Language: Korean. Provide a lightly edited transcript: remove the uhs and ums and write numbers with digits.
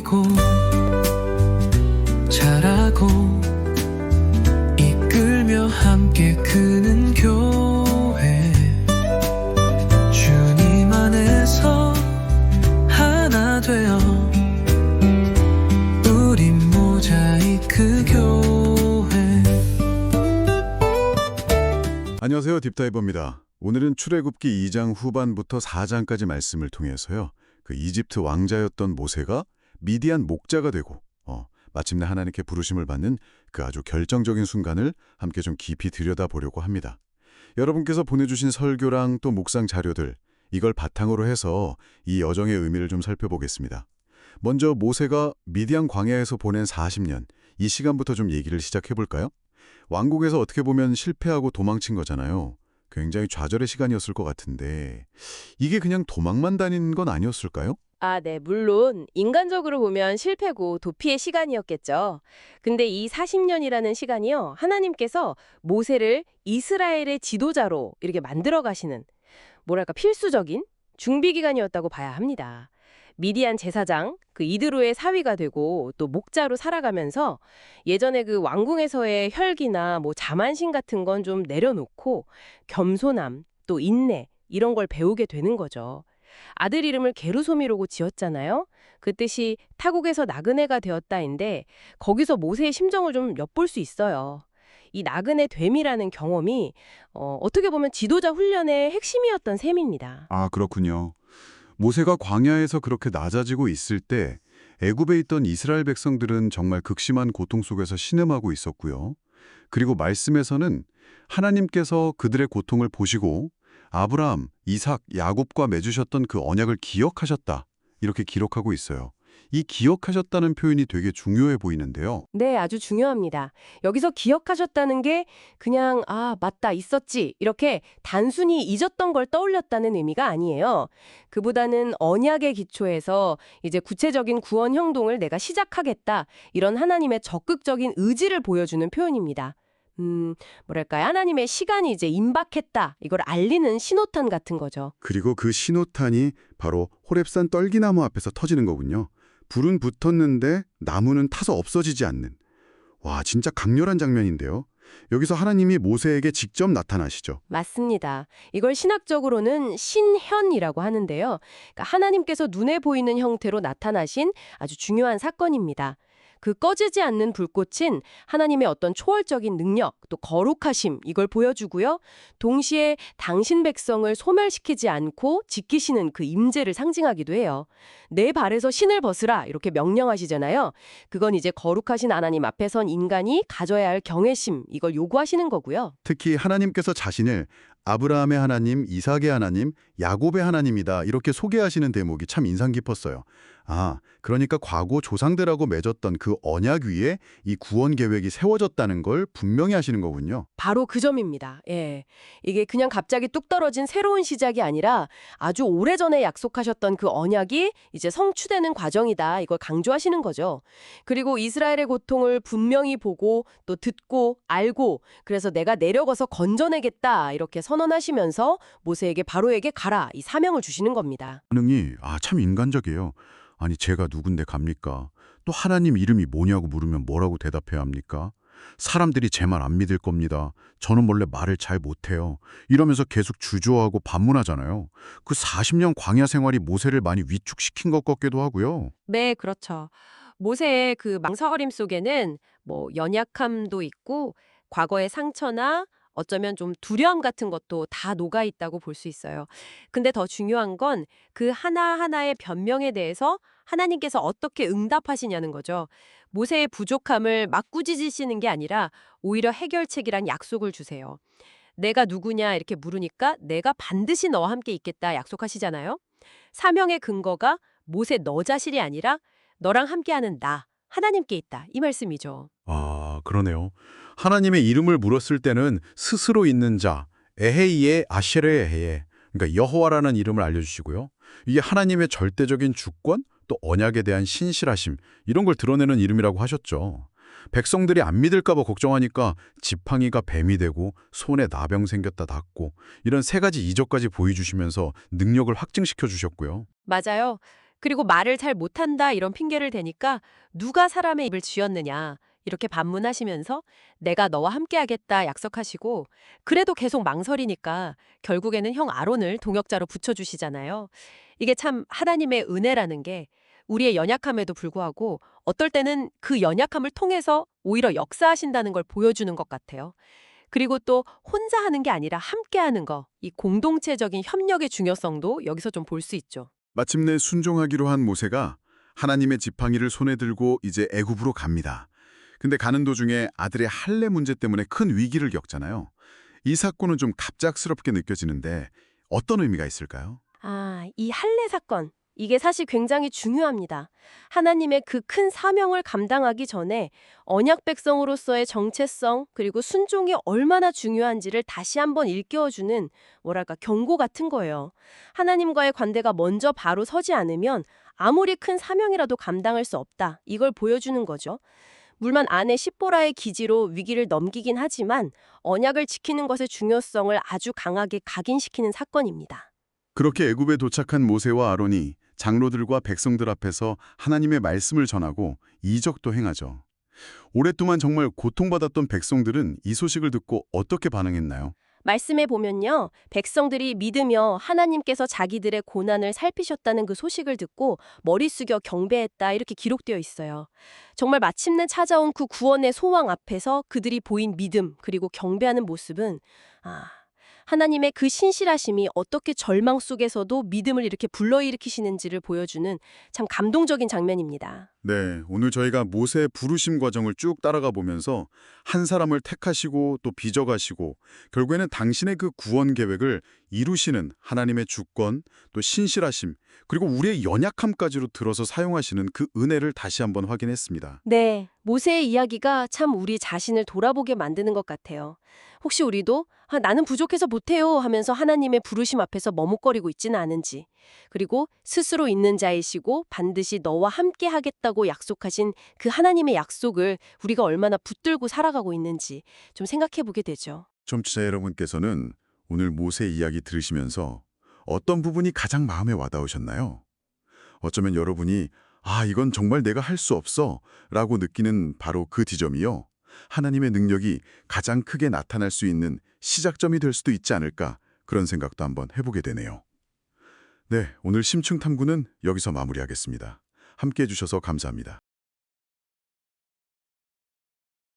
뛰고 자라고 이끌며 함께 크는 교회 주님 안에서 하나 되어 우리 모자이크 교회. 안녕하세요. 딥다이버입니다. 오늘은 출애굽기 2장 후반부터 4장까지 말씀을 통해서요. 그 이집트 왕자였던 모세가 미디안 목자가 되고 마침내 하나님께 부르심을 받는 그 아주 결정적인 순간을 함께 좀 깊이 들여다보려고 합니다. 여러분께서 보내주신 설교랑 또 묵상 자료들, 이걸 바탕으로 해서 이 여정의 의미를 좀 살펴보겠습니다. 먼저 모세가 미디안 광야에서 보낸 40년, 이 시간부터 좀 얘기를 시작해볼까요? 왕국에서 어떻게 보면 실패하고 도망친 거잖아요. 굉장히 좌절의 시간이었을 것 같은데 이게 그냥 도망만 다닌 건 아니었을까요? 네, 물론 인간적으로 보면 실패고 도피의 시간이었겠죠. 근데 이 40년이라는 시간이요, 하나님께서 모세를 이스라엘의 지도자로 이렇게 만들어 가시는, 뭐랄까, 필수적인 준비 기간이었다고 봐야 합니다. 미디안 제사장, 그 이드로의 사위가 되고 또 목자로 살아가면서 예전에 그 왕궁에서의 혈기나 뭐 자만심 같은 건 좀 내려놓고 겸손함, 또 인내, 이런 걸 배우게 되는 거죠. 아들 이름을 게르솜이라고 지었잖아요. 그 뜻이 타국에서 나그네가 되었다인데 거기서 모세의 심정을 좀 엿볼 수 있어요. 이 나그네 됨이라는 경험이 어떻게 보면 지도자 훈련의 핵심이었던 셈입니다. 아, 그렇군요. 모세가 광야에서 그렇게 낮아지고 있을 때 애굽에 있던 이스라엘 백성들은 정말 극심한 고통 속에서 신음하고 있었고요. 그리고 말씀에서는 하나님께서 그들의 고통을 보시고 아브라함, 이삭, 야곱과 맺으셨던 그 언약을 기억하셨다. 이렇게 기록하고 있어요. 이 기억하셨다는 표현이 되게 중요해 보이는데요. 네, 아주 중요합니다. 여기서 기억하셨다는 게 그냥 맞다, 있었지, 이렇게 단순히 잊었던 걸 떠올렸다는 의미가 아니에요. 그보다는 언약의 기초에서 이제 구체적인 구원 행동을 내가 시작하겠다, 이런 하나님의 적극적인 의지를 보여주는 표현입니다. 뭐랄까요? 하나님의 시간이 이제 임박했다, 이걸 알리는 신호탄 같은 거죠. 그리고 그 신호탄이 바로 호렙산 떨기나무 앞에서 터지는 거군요. 불은 붙었는데 나무는 타서 없어지지 않는. 와, 진짜 강렬한 장면인데요. 여기서 하나님이 모세에게 직접 나타나시죠. 맞습니다. 이걸 신학적으로는 신현이라고 하는데요. 그러니까 하나님께서 눈에 보이는 형태로 나타나신 아주 중요한 사건입니다. 그 꺼지지 않는 불꽃은 하나님의 어떤 초월적인 능력, 또 거룩하심, 이걸 보여주고요. 동시에 당신 백성을 소멸시키지 않고 지키시는 그 임재를 상징하기도 해요. 내 발에서 신을 벗으라, 이렇게 명령하시잖아요. 그건 이제 거룩하신 하나님 앞에 선 인간이 가져야 할 경외심, 이걸 요구하시는 거고요. 특히 하나님께서 자신을 아브라함의 하나님, 이삭의 하나님, 야곱의 하나님이다 이렇게 소개하시는 대목이 참 인상 깊었어요. 그러니까 과거 조상들하고 맺었던 그 언약 위에 이 구원 계획이 세워졌다는 걸 분명히 하시는 거군요. 바로 그 점입니다. 예. 이게 그냥 갑자기 뚝 떨어진 새로운 시작이 아니라 아주 오래전에 약속하셨던 그 언약이 이제 성취되는 과정이다, 이걸 강조하시는 거죠. 그리고 이스라엘의 고통을 분명히 보고 또 듣고 알고, 그래서 내가 내려가서 건져내겠다, 이렇게 선언하시면서 모세에게 바로에게 가라, 이 사명을 주시는 겁니다. 반응이 참 인간적이에요. 아니 제가 누군데 갑니까? 또 하나님 이름이 뭐냐고 물으면 뭐라고 대답해야 합니까? 사람들이 제 말 안 믿을 겁니다. 저는 원래 말을 잘 못해요. 이러면서 계속 주저하고 반문하잖아요. 그 40년 광야 생활이 모세를 많이 위축시킨 것 같기도 하고요. 네, 그렇죠. 모세의 그 망설임 속에는 뭐 연약함도 있고 과거의 상처나 어쩌면 좀 두려움 같은 것도 다 녹아 있다고 볼 수 있어요. 근데 더 중요한 건 그 하나하나의 변명에 대해서 하나님께서 어떻게 응답하시냐는 거죠. 모세의 부족함을 막 꾸짖으시는 게 아니라 오히려 해결책이란 약속을 주세요. 내가 누구냐 이렇게 물으니까 내가 반드시 너와 함께 있겠다 약속하시잖아요. 사명의 근거가 모세 너 자신이 아니라 너랑 함께하는 나, 하나님께 있다, 이 말씀이죠. 그러네요. 하나님의 이름을 물었을 때는 스스로 있는 자, 에헤이의 아쉐레에헤, 그러니까 여호와라는 이름을 알려주시고요. 이게 하나님의 절대적인 주권, 또 언약에 대한 신실하심, 이런 걸 드러내는 이름이라고 하셨죠. 백성들이 안 믿을까 봐 걱정하니까 지팡이가 뱀이 되고 손에 나병 생겼다 낫고 이런 세 가지 이적까지 보여주시면서 능력을 확증시켜 주셨고요. 맞아요. 그리고 말을 잘 못한다 이런 핑계를 대니까 누가 사람의 입을 쥐었느냐 이렇게 반문하시면서 내가 너와 함께하겠다 약속하시고 그래도 계속 망설이니까 결국에는 형 아론을 동역자로 붙여주시잖아요. 이게 참 하나님의 은혜라는 게 우리의 연약함에도 불구하고 어떨 때는 그 연약함을 통해서 오히려 역사하신다는 걸 보여주는 것 같아요. 그리고 또 혼자 하는 게 아니라 함께 하는 거, 이 공동체적인 협력의 중요성도 여기서 좀 볼 수 있죠. 마침내 순종하기로 한 모세가 하나님의 지팡이를 손에 들고 이제 애굽으로 갑니다. 근데 가는 도중에 아들의 할례 문제 때문에 큰 위기를 겪잖아요. 이 사건은 좀 갑작스럽게 느껴지는데 어떤 의미가 있을까요? 이 할례 사건. 이게 사실 굉장히 중요합니다. 하나님의 그 큰 사명을 감당하기 전에 언약 백성으로서의 정체성 그리고 순종이 얼마나 중요한지를 다시 한번 일깨워주는 뭐랄까 경고 같은 거예요. 하나님과의 관대가 먼저 바로 서지 않으면 아무리 큰 사명이라도 감당할 수 없다. 이걸 보여주는 거죠. 물론 아내 십보라의 기지로 위기를 넘기긴 하지만 언약을 지키는 것의 중요성을 아주 강하게 각인시키는 사건입니다. 그렇게 애굽에 도착한 모세와 아론이 장로들과 백성들 앞에서 하나님의 말씀을 전하고 이적도 행하죠. 오랫동안 정말 고통받았던 백성들은 이 소식을 듣고 어떻게 반응했나요? 말씀에 보면요. 백성들이 믿으며 하나님께서 자기들의 고난을 살피셨다는 그 소식을 듣고 머리 숙여 경배했다 이렇게 기록되어 있어요. 정말 마침내 찾아온 그 구원의 소망 앞에서 그들이 보인 믿음 그리고 경배하는 모습은 하나님의 그 신실하심이 어떻게 절망 속에서도 믿음을 이렇게 불러일으키시는지를 보여주는 참 감동적인 장면입니다. 네, 오늘 저희가 모세의 부르심 과정을 쭉 따라가 보면서 한 사람을 택하시고 또 빚어가시고 결국에는 당신의 그 구원 계획을 이루시는 하나님의 주권, 또 신실하심, 그리고 우리의 연약함까지로 들어서 사용하시는 그 은혜를 다시 한번 확인했습니다. 네, 모세의 이야기가 참 우리 자신을 돌아보게 만드는 것 같아요. 혹시 우리도 나는 부족해서 못해요 하면서 하나님의 부르심 앞에서 머뭇거리고 있지는 않은지, 그리고 스스로 있는 자이시고 반드시 너와 함께 하겠다고 약속하신 그 하나님의 약속을 우리가 얼마나 붙들고 살아가고 있는지 좀 생각해 보게 되죠. 청취자 여러분께서는 오늘 모세 이야기 들으시면서 어떤 부분이 가장 마음에 와닿으셨나요? 어쩌면 여러분이 이건 정말 내가 할 수 없어 라고 느끼는 바로 그 지점이요. 하나님의 능력이 가장 크게 나타날 수 있는 시작점이 될 수도 있지 않을까 그런 생각도 한번 해보게 되네요. 네, 오늘 심층 탐구는 여기서 마무리하겠습니다. 함께 해주셔서 감사합니다.